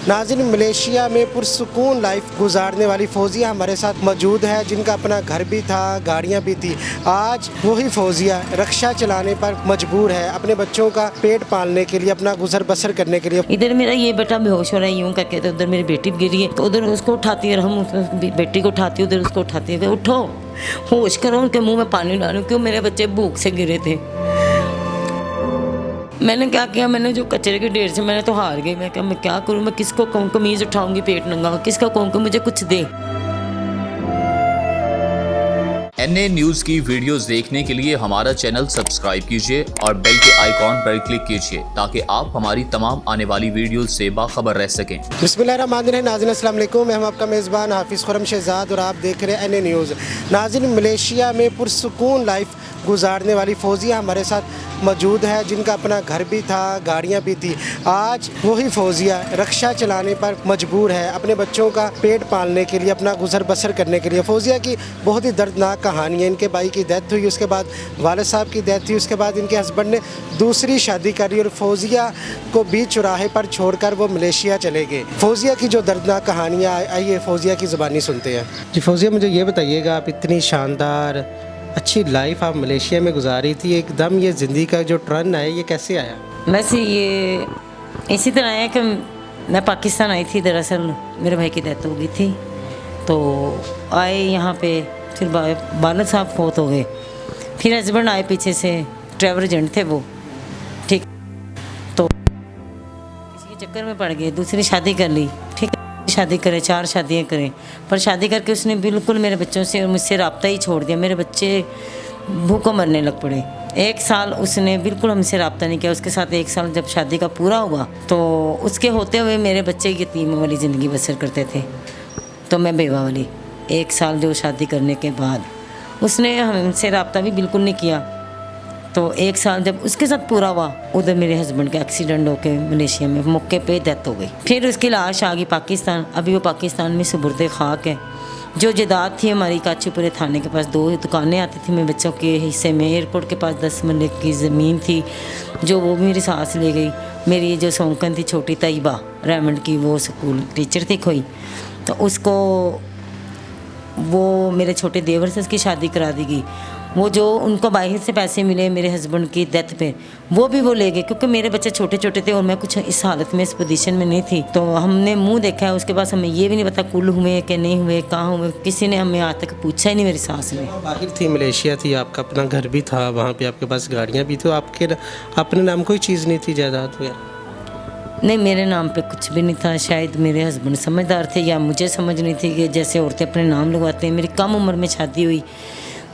नाज़रीन, मलेशिया में पुरसुकून लाइफ गुजारने वाली फौजिया हमारे साथ मौजूद है, जिनका अपना घर भी था, गाड़ियाँ भी थी। आज वही फौजिया रक्षा चलाने पर मजबूर है, अपने बच्चों का पेट पालने के लिए, अपना गुजर बसर करने के लिए। इधर मेरा ये बेटा बेहोश हो रहा है यूं करके, तो उधर मेरी बेटी गिरी है, तो उधर उसको उठाती है, हम बेटी को उठाती है, उधर उसको उठाती है, उठो होश करो, उनके मुंह में पानी डालो, क्यों मेरे बच्चे भूख से गिरे थे। मैंने क्या किया, मैंने जो कचरे के ढेर से मैंने तो हार गई। मैं क्या करूँ, मैं किसको कहूँ कमीज़ उठाऊंगी, पेट नंगा, किसको कहूँ कि मुझे कुछ दे। NA न्यूज़ की वीडियोस देखने के लिए हमारा चैनल सब्सक्राइब कीजिए और बेल के आइकॉन पर क्लिक कीजिए ताकि आप हमारी तमाम आने वाली वीडियोस से बाखबर रह सकें। बिस्मिल्लाहिर्रहमानिर्रहीम। नाज़रीन अस्सलाम वालेकुम, मैं हूं आपका मेज़बान हाफिज़ खुरम शहजाद और आप देख रहे हैं NA न्यूज़। नाज़रीन, मलेशिया में पुरसुकून लाइफ गुजारने वाली फौजिया हमारे साथ मौजूद है, जिनका अपना घर भी था, गाड़ियाँ भी थी। आज वही फौजिया रक्षा चलाने पर मजबूर है, अपने बच्चों का पेट पालने के लिए, अपना गुजर बसर करने के लिए। फौजिया की बहुत ही दर्दनाक कहानी है। इनके भाई की डेथ हुई, उसके बाद वालिद साहब की डेथ हुई, उसके बाद इनके हस्बैंड ने दूसरी शादी करी और फौजिया को बीच चौराहे पर छोड़कर वो मलेशिया चले गए। फौजिया की जो दर्दनाक कहानियाँ, आइए फौजिया की ज़बानी सुनते हैं। जी फौजिया, मुझे ये बताइएगा, आप इतनी शानदार अच्छी लाइफ आप मलेशिया में गुजारी थी, एकदम ये ज़िंदगी का जो टर्न है ये कैसे आया? वैसे ये इसी तरह आया कि मैं पाकिस्तान आई थी, दरअसल मेरे भाई की डेथ हो गई थी, तो आए यहाँ पे, फिर वालिद साहब फौत हो गए, फिर हस्बैंड आए पीछे से, ट्रैवल एजेंट थे वो, ठीक, तो किसी के चक्कर में पड़ गए, दूसरी शादी कर ली, ठीक, शादी करे, 4 शादियाँ करें, पर शादी करके उसने बिल्कुल मेरे बच्चों से और मुझसे रब्ता ही छोड़ दिया। मेरे बच्चे भूखों मरने लग पड़े। 1 साल उसने बिल्कुल हमसे रब्ता नहीं किया। उसके साथ 1 साल जब शादी का पूरा हुआ, तो उसके होते हुए मेरे बच्चे यतीम वाली ज़िंदगी बसर करते थे, तो मैं बेवा वाली। 1 साल जो शादी करने के बाद उसने हमसे रब्ता भी बिल्कुल नहीं किया। तो 1 साल जब उसके साथ पूरा हुआ, उधर मेरे हस्बैंड का एक्सीडेंट होके मलेशिया में मौके पे डेथ हो गई। फिर उसकी लाश आ गई पाकिस्तान। अभी वो पाकिस्तान में सुबुर्दे खाक है। जो जायदाद थी हमारी काचीपुरे थाने के पास 2 दुकानें आती थी मेरे बच्चों के हिस्से में, एयरपोर्ट के पास 10 मरले की ज़मीन थी, जो वो मेरी सास ले गई। मेरी जो सौंकन थी छोटी तैयबा रेमंड की, वो स्कूल टीचर थी कोई, तो उसको वो मेरे छोटे देवर से उसकी शादी करा दी गई। वो जो उनको बाहर से पैसे मिले मेरे हस्बैंड की डेथ पे, वो भी वो ले गए, क्योंकि मेरे बच्चे छोटे छोटे थे और मैं कुछ इस हालत में, इस पोजीशन में नहीं थी। तो हमने मुंह देखा है, उसके बाद हमें ये भी नहीं पता कुल हुए कि नहीं हुए, कहाँ हुए, किसी ने हमें आज तक पूछा ही नहीं। मेरी सास ने बाहर थी, मलेशिया थी, आपका अपना घर भी था, वहाँ पे आपके पास गाड़ियाँ भी थी, आपके अपने नाम कोई चीज़ नहीं थी, जायदाद वगैरह? नहीं, मेरे नाम पे कुछ भी नहीं था। शायद मेरे हस्बैंड समझदार थे या मुझे समझ नहीं थी कि जैसे औरतें अपने नाम लगवाते हैं। मेरी कम उम्र में शादी हुई,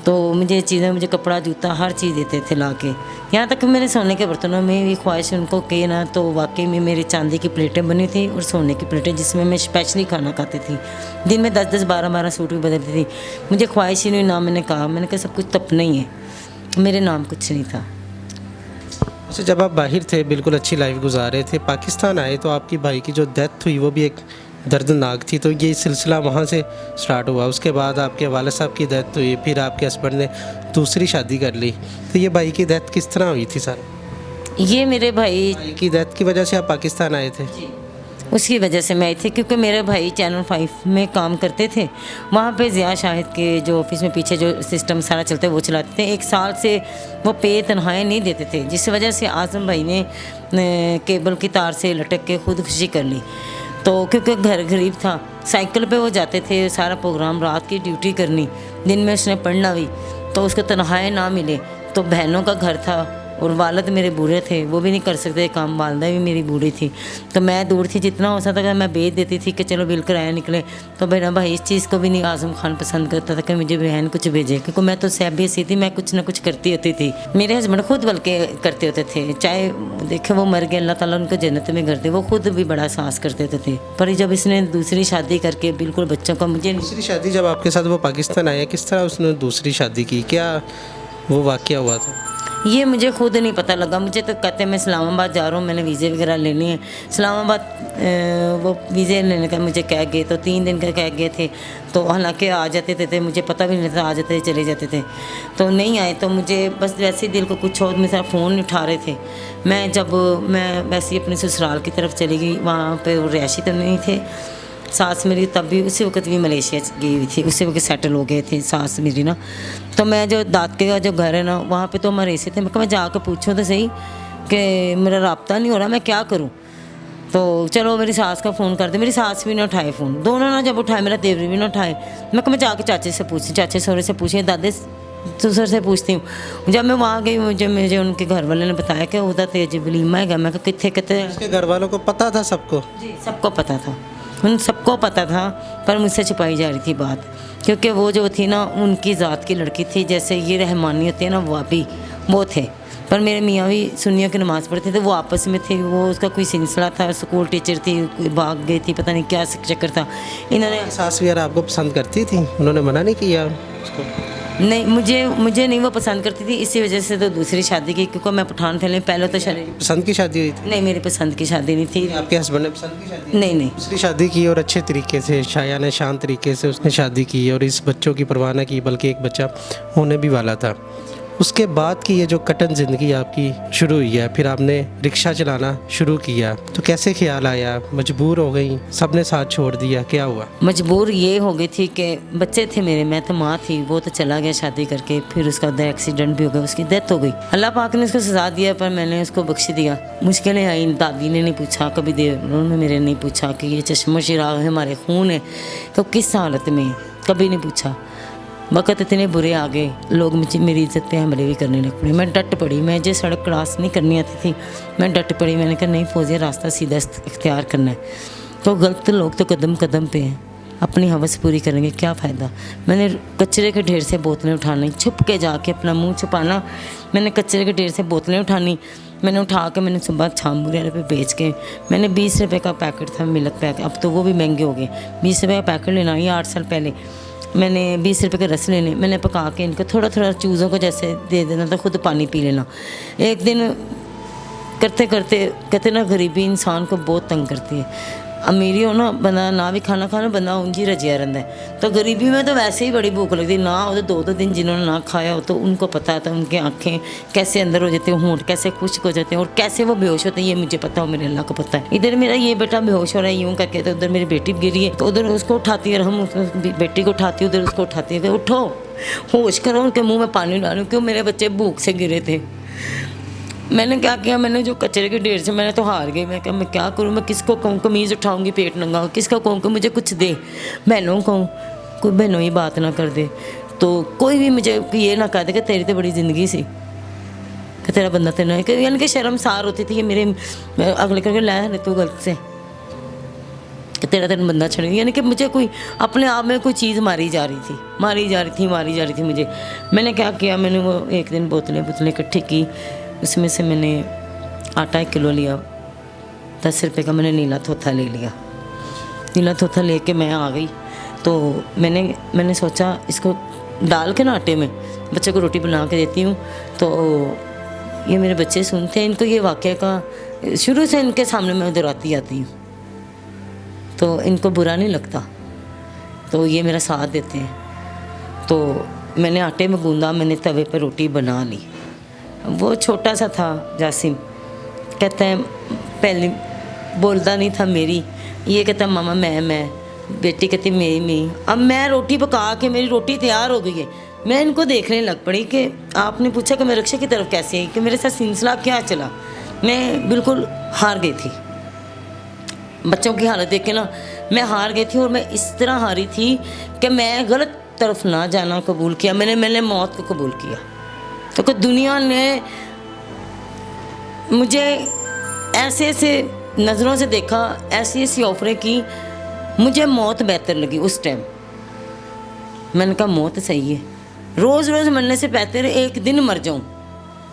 तो मुझे चीज़ें, मुझे कपड़ा जूता हर चीज़ देते थे ला के। यहाँ तक मेरे सोने के बर्तनों में भी ख्वाहिश उनको की ना, तो वाकई में मेरी चांदी की प्लेटें बनी थी और सोने की प्लेटें, जिसमें मैं स्पेशली खाना खाती थी। दिन में 10-10, 12-12 सूट भी बदलती थी। मुझे ख्वाहिश ही नहीं ना, मैंने कहा सब कुछ तो अपना ही है, मेरे नाम कुछ नहीं था। अच्छा, जब आप बाहर थे, बिल्कुल अच्छी लाइफ गुजार रहे थे, पाकिस्तान आए तो आपकी भाई की जो डेथ हुई वो भी एक दर्दनाक थी, तो ये सिलसिला वहाँ से स्टार्ट हुआ। उसके बाद आपके वालिद साहब की डेथ हुई, फिर आपके हस्बैंड ने दूसरी शादी कर ली। तो ये भाई की डेथ किस तरह हुई थी सर? ये मेरे भाई की डेथ की वजह से आप पाकिस्तान आए थे? उसकी वजह से मैं आई थी, क्योंकि मेरे भाई चैनल 5 में काम करते थे। वहाँ पे ज़िया शाहिद के जो ऑफिस में पीछे जो सिस्टम सारा चलता है वो चलाते थे। 1 साल से वो पे तनख्वाहें नहीं देते थे, जिस वजह से आज़म भाई ने केबल की तार से लटक के खुदकुशी कर ली। तो क्योंकि घर गरीब था, साइकिल पे वो जाते थे, सारा प्रोग्राम, रात की ड्यूटी करनी, दिन में उसने पढ़ना भी, तो उसको तनख्वाहें ना मिले। तो बहनों का घर था और वालिद मेरे बूढ़े थे, वो भी नहीं कर सकते काम, वालदा भी मेरी बूढ़ी थी, तो मैं दूर थी, जितना हो सकता था मैं बेच देती थी कि चलो बिल किराया निकले। तो मेरा भाई इस चीज़ को भी नहीं आज़म खान पसंद करता था कि मुझे बहन कुछ भेजे, क्योंकि मैं तो सहबी सी थी, मैं कुछ ना कुछ करती होती थी। मेरे हस्बैंड खुद बल्कि करते होते थे, चाहे देखे वो मर गए, अल्लाह ताला उनको जन्नत में कर दे, वो खुद भी बड़ा एहसास करते थे। पर जब इसने दूसरी शादी करके बिल्कुल बच्चों का, मुझे दूसरी शादी जब आपके साथ वो पाकिस्तान आया, किस तरह उसने दूसरी शादी की, क्या वो वाक़या हुआ था? ये मुझे खुद नहीं पता लगा। मुझे तो कहते मैं इस्लामाबाद जा रहा हूँ, मैंने वीज़े वगैरह लेने हैं। इस्लामाबाद वो वीज़े लेने का मुझे कह गए, तो 3 दिन का कह गए थे। तो हालांकि आ जाते थे मुझे पता भी नहीं था, आ जाते चले जाते थे। तो नहीं आए तो मुझे बस वैसे ही दिल को कुछ और, मेरा फ़ोन नहीं उठा रहे थे। मैं वैसे ही अपने ससुराल की तरफ चली गई, वहाँ पे वो रिहायशी तो नहीं थे। सास मेरी तब भी उसी वक्त भी मलेशिया गई हुई थी, उसी वक्त सेटल हो गए थे सास मेरी ना। तो मैं जो दादके का जो घर है ना, वहाँ पे तो हमारे ऐसे थे। मैं जाकर पूछूँ तो सही कि मेरा राब्ता नहीं हो रहा, मैं क्या करूँ। तो चलो मेरी सास का फ़ोन कर दे, मेरी सास भी ना उठाए फ़ोन, दोनों ना जब उठाए, मेरा देवर भी ना उठाए। मैं जाकर चाचे से पूछती, चाचे सहुरे से पूछे, दादे ससुर से पूछती हूँ। जब मैं वहाँ गई मुझे उनके घर वाले ने बताया कि उधर तेज वलीमा है। मैं कितने उसके घर वालों को पता था सबको? जी सबको पता था, उन सबको पता था, पर मुझसे छुपाई जा रही थी बात। क्योंकि वो जो थी ना उनकी ज़ात की लड़की थी, जैसे ये रहमानी होती है ना वाबी, वो थे। पर मेरे मियाँ भी सुन्नियों की नमाज़ पढ़ते थे, वो आपस में थे। वो उसका कोई सिलसिला था, स्कूल टीचर थी, कोई भाग गई थी, पता नहीं क्या चक्कर था। इन्होंने सास वगैरह आपको पसंद करती थी? उन्होंने मना नहीं किया उसको? नहीं, मुझे नहीं वो पसंद करती थी, इसी वजह से तो दूसरी शादी की, क्योंकि मैं पठान फिल्म पहले तो शादी। पसंद की शादी हुई थी? नहीं, मेरी पसंद की शादी नहीं थी। आपके हस्बैंड ने पसंद की शादी? नहीं। दूसरी शादी की और अच्छे तरीके से, शायाना शांत तरीके से उसने शादी की और इस बच्चों की परवाह न की, बल्कि एक बच्चा होने भी वाला था। उसके बाद की ये जो कटन ज़िंदगी आपकी शुरू हुई है, फिर आपने रिक्शा चलाना शुरू किया, तो कैसे ख्याल आया? मजबूर हो गई, सबने साथ छोड़ दिया, क्या हुआ? मजबूर ये हो गई थी कि बच्चे थे मेरे, मैं तो माँ थी, वो तो चला गया शादी करके। फिर उसका उधर एक्सीडेंट भी हो गया, उसकी डेथ हो गई। अल्लाह पाक ने उसको सजा दिया, पर मैंने उसको बख्श दिया। मुश्किलें आई, दादी ने नहीं पूछा, कभी देवरों ने मेरे नहीं पूछा कि ये चश्मा चिराग है, हमारे खून है, तो किस हालत में, कभी नहीं पूछा। वक़्त इतने बुरे आ गए, लोग मुझे मेरी इज्जत पे हमले भी करने लग पड़े। मैं डट पड़ी, मैं जो सड़क क्रॉस नहीं करनी आती थी, मैं डट पड़ी। मैंने कहा नहीं फौजिया, रास्ता सीधा इख्तियार करना है। तो गलत लोग तो कदम कदम पे हैं, अपनी हवस पूरी करेंगे, क्या फ़ायदा। मैंने कचरे के ढेर से बोतलें उठानी, छुप के जाके अपना मुँह छुपाना। मैंने कचरे के ढेर से बोतलें उठानी, मैंने उठा के मैंने सुबह शाम बुरे पे बेच के, मैंने 20 रुपये का पैकेट था मिल्क पैक, अब तो वो भी महंगे हो गए। 20 रुपये का पैकेट लेना, ये 8 साल पहले। मैंने 20 रुपये के रस लेने, मैंने पका के इनको थोड़ा थोड़ा चूज़ों को जैसे दे देना था, खुद पानी पी लेना। एक दिन करते करते कहते ना गरीबी इंसान को बहुत तंग करती है। अमीरी हो ना, बंदा ना भी खाना बंदा ऊँझ ही रजिया रहता है। तो गरीबी में तो वैसे ही बड़ी भूख लगती ना, वो तो 2 दिन जिन्होंने ना खाया हो तो उनको पता था, उनकी आँखें कैसे अंदर हो जाती हैं, होंठ कैसे खुश्क हो जाते हैं और कैसे वो बेहोश होते हैं, ये मुझे पता हो, मेरे अल्लाह को पता है। इधर मेरा ये बेटा बेहोश हो रहा है यूँ करके, तो उधर मेरी बेटी गिरी है, तो उधर उसको उठाती है, हम बेटी को उठाती, उधर उसको उठाती है, उठो होश करो, उनके मुँह में पानी डालो, क्यों मेरे बच्चे भूख से गिरे थे। मैंने क्या किया, मैंने जो कचरे के ढेर से, मैंने तो हार गई। मैं क्या, मैं क्या करूँ, मैं किसको कहूँ, कमीज़ उठाऊँगी पेट नंगा, किसको कहूँ कि मुझे कुछ दे, बहनों कहूँ, कोई बहनों ही बात ना कर दे, तो कोई भी मुझे ये ना कह दे कि तेरी तो बड़ी ज़िंदगी सी, कि तेरा बंदा तेना है, यानी कि शर्मसार होती थी कि मेरे अगले करके ला तू गलत से कि तेरा बंदा छड़, यानी कि मुझे कोई अपने आप में कोई चीज़ मारी जा रही थी मुझे। मैंने क्या किया, मैंने वो एक दिन बोतलें इकट्ठी की, उसमें से मैंने आटा 1 किलो लिया, 10 रुपये का मैंने नीला थोथा ले लिया। नीला थोथा लेके मैं आ गई, तो मैंने सोचा इसको डाल के ना आटे में बच्चे को रोटी बना के देती हूँ। तो ये मेरे बच्चे सुनते हैं, इनको ये वाक़या का शुरू से इनके सामने मैं दोहराती आती हूँ, तो इनको बुरा नहीं लगता, तो ये मेरा साथ देते हैं। तो मैंने आटे में गूंदा, मैंने तवे पर रोटी बना ली। वो छोटा सा था जासिम, कहता है पहले बोलता नहीं था मेरी, ये कहता मामा मैं, बेटी कहती मेरी। अब मैं रोटी पका के, मेरी रोटी तैयार हो गई है, मैं इनको देखने लग पड़ी कि आपने पूछा कि मैं रिक्शे की तरफ कैसे आई, कि मेरे साथ सिलसिला क्या चला। मैं बिल्कुल हार गई थी, बच्चों की हालत देख के ना मैं हार गई थी। और मैं इस तरह हारी थी कि मैं गलत तरफ ना जाना कबूल किया, मैंने मौत को कबूल किया। तो कि दुनिया ने मुझे ऐसे नज़रों से देखा, ऐसी ऑफरें की, मुझे मौत बेहतर लगी उस टाइम। मैंने कहा मौत सही है, रोज़ मरने से बेहतर है एक दिन मर जाऊं,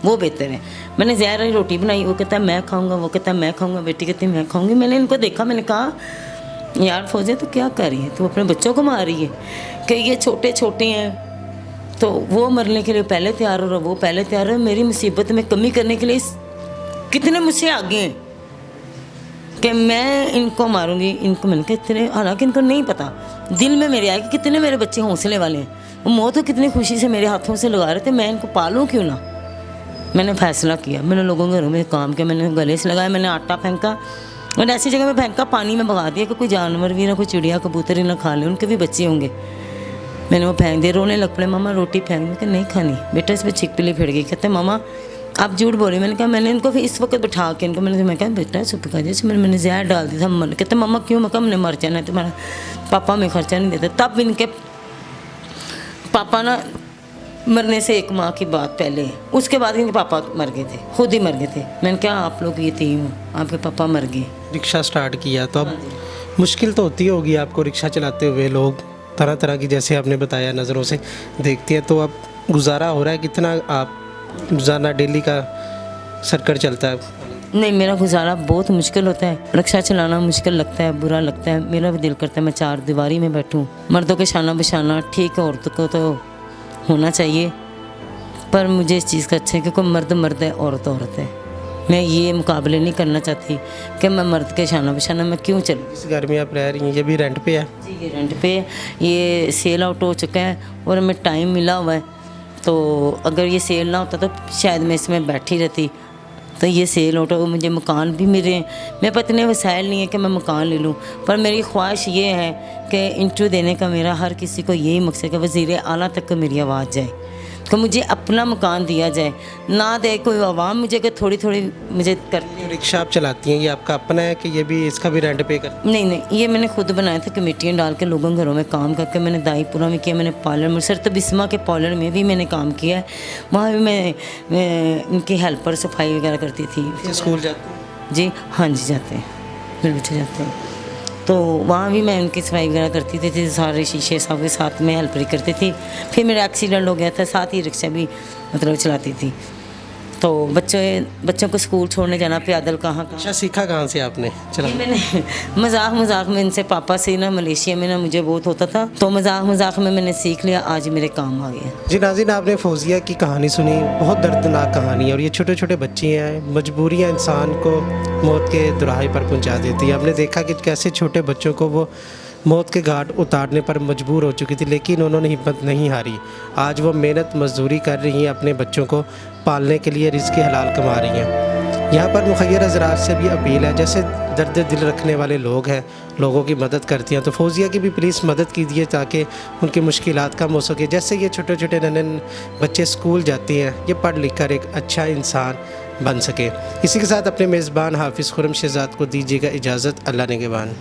वो बेहतर है। मैंने ज़हर ही रोटी बनाई, वो कहता है मैं खाऊंगा, वो कहता है मैं खाऊंगा, बेटी कहती है मैं खाऊंगी। मैंने इनको देखा, मैंने कहा यार फौजिया तो क्या कर रही है, तू अपने बच्चों को मार रही है, कि ये छोटे हैं, तो वो मरने के लिए पहले तैयार हो रहा, वो पहले तैयार हो, मेरी मुसीबत में कमी करने के लिए कितने मुझसे आगे हैं कि मैं इनको मारूंगी, इनको। मैंने कहा इतने, हालांकि इनको नहीं पता, दिल में मेरे आया कि कितने मेरे बच्चे हौसले वाले हैं, वो मौत तो कितनी खुशी से मेरे हाथों से लगा रहे थे, मैं इनको पालूं क्यों ना। मैंने फैसला किया, मैंने लोगों के घरों में काम किया, मैंने गले से लगाया, मैंने आटा फेंका और ऐसी जगह में फेंका, पानी में भगा दिया कि कोई जानवर भी ना, कोई चिड़िया कबूतर ही ना खा ले, उनके भी बच्चे होंगे। मैंने वो फेंक दिया, रोने लग पड़े, मामा रोटी फेंक दी, कि नहीं खानी बेटा, इस पर छिपकली फिर गई। कहते मामा आप झूठ बोले। मैंने कहा मैंने इनको फिर इस वक्त बैठा के इनको मैं कहा बेटा चुप कर, जैसे मैंने जहर डाल दिया था मन। कहते मम्मा क्यों? मैं कहा हमने मर जाना है, तुम्हारा पापा में खर्चा नहीं देते। तब इनके पापा ना मरने से 1 माह की बात पहले, उसके बाद इनके पापा मर गए थे, खुद ही मर गए थे। मैंने कहा आप लोग यतीम हो, आपके पापा मर गए। रिक्शा स्टार्ट किया तो अब मुश्किल तो होती होगी आपको रिक्शा चलाते हुए, लोग तरह तरह की जैसे आपने बताया नज़रों से देखते हैं, तो अब गुजारा हो रहा है? कितना आप रोज़ाना डेली का सर्कल चलता है? नहीं, मेरा गुजारा बहुत मुश्किल होता है, रिक्शा चलाना मुश्किल लगता है, बुरा लगता है। मेरा भी दिल करता है मैं 4 दीवारी में बैठूं। मर्दों के शाना बशाना ठीक है, औरतों को तो होना चाहिए, पर मुझे इस चीज़ का अच्छा है कि कोई मर्द मर्द है, औरत औरत है। मैं ये मुकाबले नहीं करना चाहती कि मैं मर्द के शाना बशाना मैं क्यों चलूँ। इस घर में आप रह रही हैं, ये भी रेंट पे है? जी ये रेंट पे, ये सेल आउट हो चुका है और हमें टाइम मिला हुआ है, तो अगर ये सेल ना होता तो शायद मैं इसमें बैठी रहती। तो ये सेल आउट हो, मुझे मकान भी मिले, मेरे पास इतने वसाइल नहीं है कि मैं मकान ले लूँ, पर मेरी ख्वाहिश ये है कि इंटरव्यू देने का मेरा हर किसी को यही मकसद है कि वज़ीर आला तक मेरी आवाज़ जाए, कि मुझे अपना मकान दिया जाए, ना दे कोई आवाम मुझे कि थोड़ी थोड़ी मुझे कर। रिक्शा आप चलाती हैं, ये आपका अपना है कि ये भी इसका भी रेंट पे कर? नहीं नहीं, ये मैंने खुद बनाया था, कमेटियाँ डाल के लोगों के घरों में काम करके। मैंने दाईपुरा में किया, मैंने पार्लर में, सर बिस्मा के पार्लर में भी मैंने काम किया है, वहाँ भी मैं उनकी हेल्पर सफाई वगैरह करती थी। स्कूल जाते हैं? जी हाँ जी जाते हैं, मेरे बच्चे जाते हैं, तो वहाँ भी मैं उनकी सफाई वगैरह करती थी, सारे शीशे सब के साथ में हेल्प करती थी। फिर मेरा एक्सीडेंट हो गया था, साथ ही रिक्शा भी मतलब चलाती थी। तो बच्चों को स्कूल छोड़ने जाना पैदल कहाँ। अच्छा, सीखा कहाँ से आपने चला? मैंने मजाक में इनसे, पापा से ना मलेशिया में ना मुझे बहुत होता था, तो मजाक में मैंने सीख लिया, आज मेरे काम आ गया। जी नाज़रीन, आपने फौजिया की कहानी सुनी, बहुत दर्दनाक कहानी है, और ये छोटे छोटे बच्चे हैं, मजबूरियाँ इंसान को मौत के दुराहे पर पहुंचा देती है। आपने देखा कि कैसे छोटे बच्चों को वो मौत के घाट उतारने पर मजबूर हो चुकी थी, लेकिन उन्होंने हिम्मत नहीं हारी। आज वो मेहनत मजदूरी कर रही हैं, अपने बच्चों को पालने के लिए रिज़्क़ हलाल कमा रही हैं। यहाँ पर मुखय्यर हज़रात से भी अपील है, जैसे दर्द दिल रखने वाले लोग हैं, लोगों की मदद करती हैं, तो फौजिया की भी प्लीज़ मदद कीजिए ताकि उनकी मुश्किलात कम हो सके। जैसे ये छोटे छोटे नन्हे बच्चे स्कूल जाते हैं, ये पढ़ लिख कर एक अच्छा इंसान बन सके। इसी के साथ अपने मेज़बान हाफिज़ खुर्रम शहज़ाद को दीजिएगा इजाज़त। अल्लाह निगहबान।